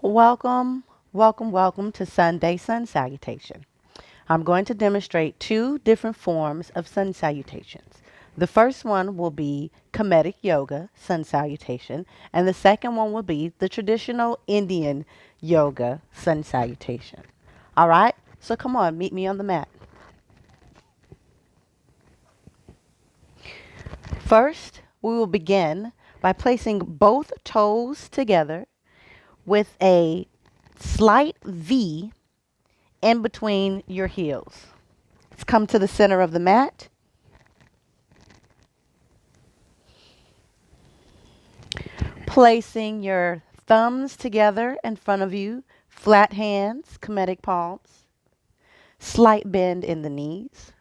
Welcome, welcome to Sunday Sun Salutation. I'm going to demonstrate two different forms of sun salutations. The first one will be Kemetic Yoga Sun Salutation, and the second one will be the traditional Indian Yoga Sun Salutation. All right, so come on, meet me on the mat. First, we will begin by placing both toes together with a slight V in between your heels. Let's come to the center of the mat. Placing your thumbs together in front of you, flat hands, Kemetic palms, slight bend in the knees.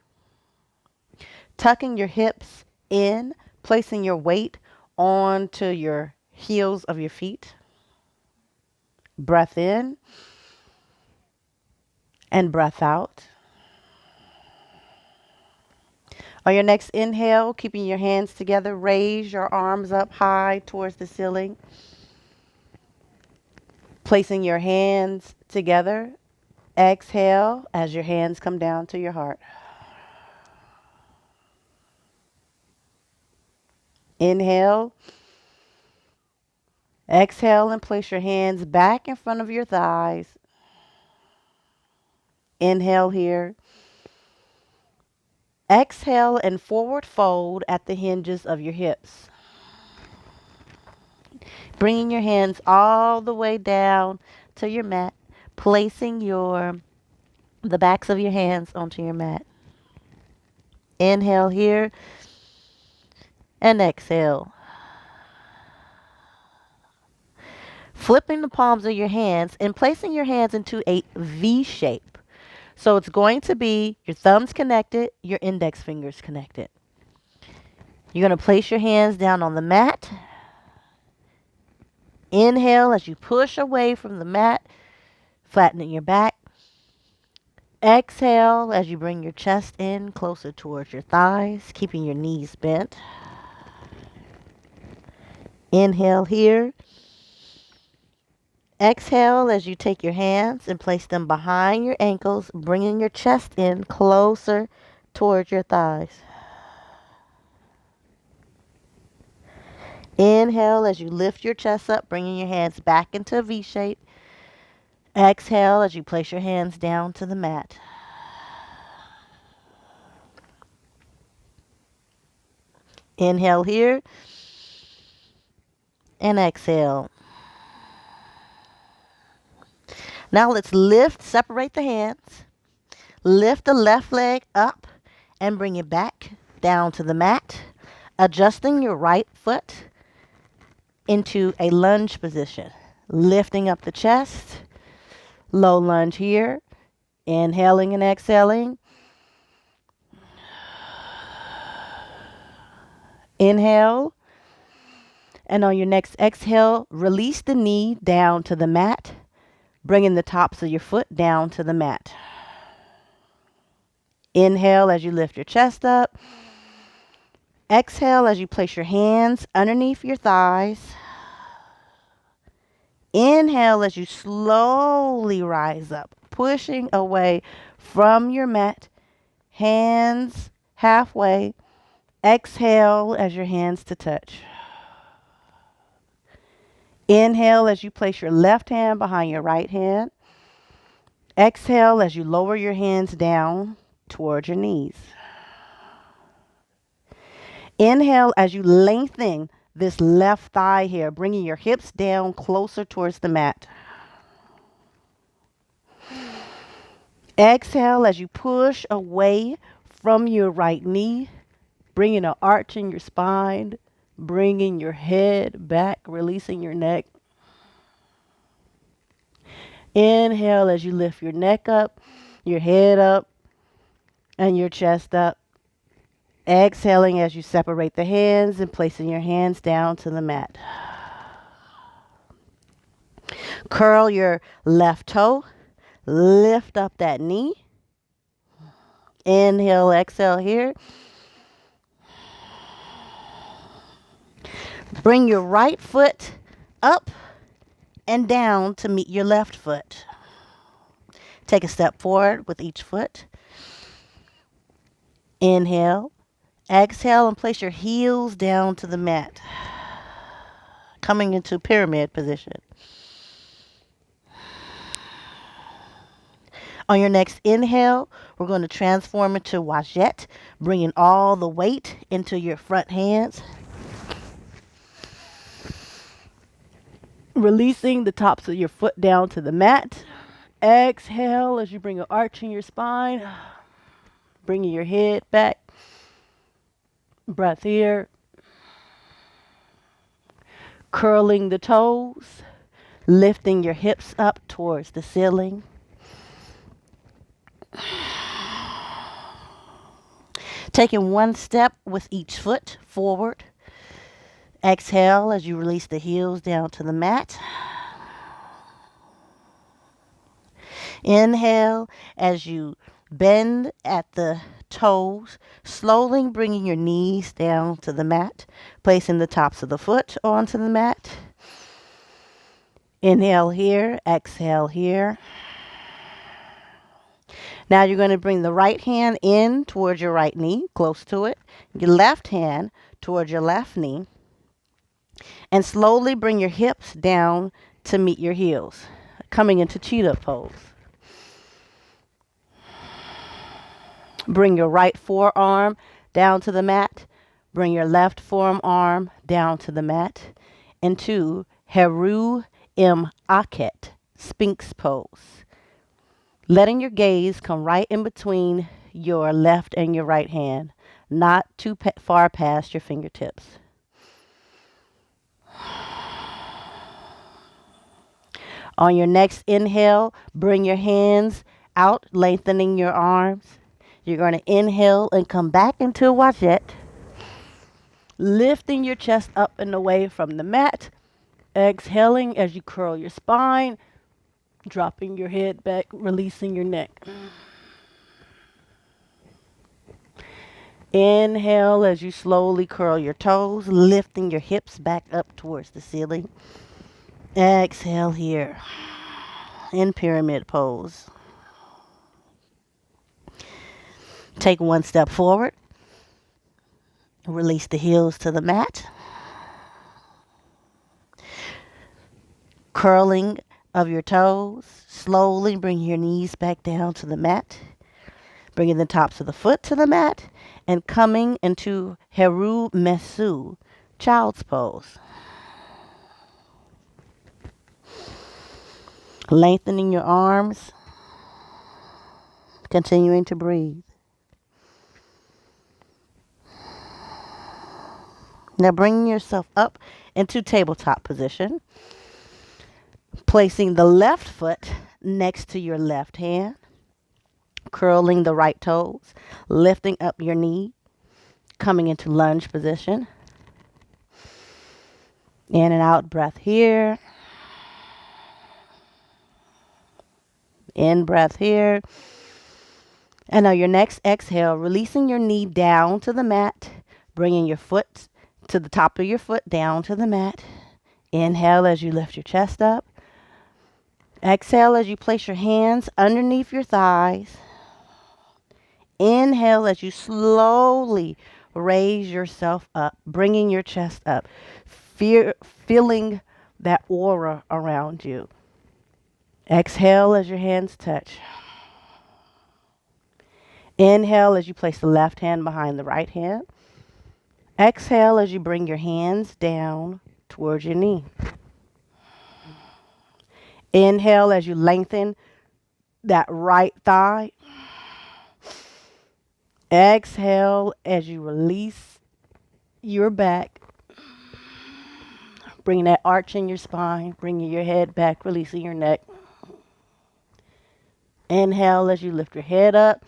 Tucking your hips in, placing your weight onto your heels of your feet. Breath in and breath out. On your next inhale, keeping your hands together, raise your arms up high towards the ceiling. Placing your hands together, exhale as your hands come down to your heart. Inhale, exhale, and place your hands back in front of your thighs. Inhale here. Exhale and forward fold at the hinges of your hips. Bringing your hands all the way down to your mat, placing the backs of your hands onto your mat. Inhale here and exhale. Flipping the palms of your hands and placing your hands into a V shape. So it's going to be your thumbs connected, your index fingers connected. You're going to place your hands down on the mat. Inhale as you push away from the mat, flattening your back. Exhale as you bring your chest in closer towards your thighs, keeping your knees bent. Inhale here. Exhale as you take your hands and place them behind your ankles, bringing your chest in closer towards your thighs. Inhale as you lift your chest up, bringing your hands back into a V shape. Exhale as you place your hands down to the mat. Inhale here and exhale. Now let's separate the hands. Lift the left leg up and bring it back down to the mat, adjusting your right foot into a lunge position. Lifting up the chest, low lunge here, inhaling and exhaling. Inhale, and on your next exhale, release the knee down to the mat, bringing the tops of your foot down to the mat. Inhale as you lift your chest up. Exhale as you place your hands underneath your thighs. Inhale as you slowly rise up, pushing away from your mat, hands halfway. Exhale as your hands to touch. Inhale as you place your left hand behind your right hand. Exhale as you lower your hands down towards your knees. Inhale as you lengthen this left thigh here, bringing your hips down closer towards the mat. Exhale as you push away from your right knee, bringing an arch in your spine, bringing your head back, releasing your neck. Inhale as you lift your neck up, your head up, and your chest up. Exhaling as you separate the hands and placing your hands down to the mat. Curl your left toe. Lift up that knee. Inhale, exhale here. Bring your right foot up and down to meet your left foot. Take a step forward with each foot. Inhale. Exhale and place your heels down to the mat. Coming into pyramid position. On your next inhale, we're going to transform into Wajette, bringing all the weight into your front hands. Releasing the tops of your foot down to the mat. Exhale as you bring an arch in your spine. Bringing your head back. Breath here. Curling the toes. Lifting your hips up towards the ceiling. Taking one step with each foot forward. Exhale as you release the heels down to the mat. Inhale as you bend at the toes, slowly bringing your knees down to the mat, placing the tops of the foot onto the mat. Inhale here, exhale here. Now you're going to bring the right hand in towards your right knee, close to it. Your left hand towards your left knee. And slowly bring your hips down to meet your heels, coming into cheetah pose. Bring your right forearm down to the mat. Bring your left forearm down to the mat into Heru M Anket, Spinx pose. Letting your gaze come right in between your left and your right hand, not too far past your fingertips. On your next inhale, bring your hands out, lengthening your arms. You're going to inhale and come back into Wajette, lifting your chest up and away from the mat. Exhaling as you curl your spine, dropping your head back, releasing your neck. Inhale as you slowly curl your toes, lifting your hips back up towards the ceiling. Exhale here in pyramid pose. Take one step forward. Release the heels to the mat. Curling of your toes. Slowly bring your knees back down to the mat. Bringing the tops of the foot to the mat. And coming into Heru Mesu, child's pose. Lengthening your arms. Continuing to breathe. Now bringing yourself up into tabletop position. Placing the left foot next to your left hand. Curling the right toes. Lifting up your knee. Coming into lunge position. In and out breath here. In breath here. And now your next exhale, releasing your knee down to the mat. Bringing your foot to the top of your foot down to the mat. Inhale as you lift your chest up. Exhale as you place your hands underneath your thighs. Inhale as you slowly raise yourself up, bringing your chest up, feeling that aura around you. Exhale as your hands touch. Inhale as you place the left hand behind the right hand. Exhale as you bring your hands down towards your knee. Inhale as you lengthen that right thigh. Exhale as you release your back. Bringing that arch in your spine, bringing your head back, releasing your neck. Inhale as you lift your head up,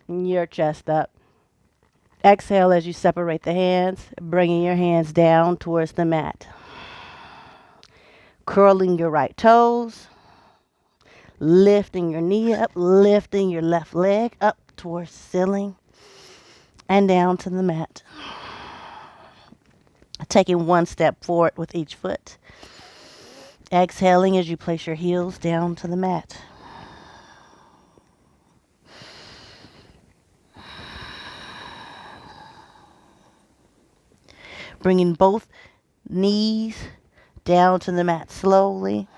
your chest up. Exhale as you separate the hands, bringing your hands down towards the mat. Curling your right toes, lifting your knee up, lifting your left leg up towards the ceiling and down to the mat. Taking one step forward with each foot. Exhaling as you place your heels down to the mat. Bringing both knees down to the mat slowly.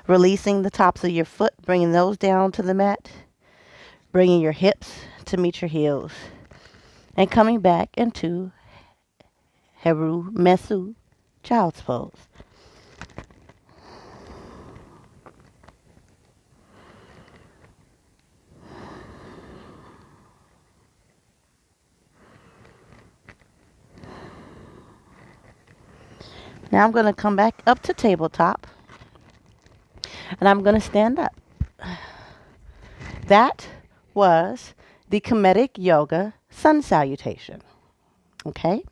Releasing the tops of your foot, bringing those down to the mat. Bringing your hips to meet your heels. And coming back into Heru Mesu Child's Pose. Now I'm going to come back up to tabletop. And I'm going to stand up. That was the Kemetic Yoga Sun Salutation. Okay?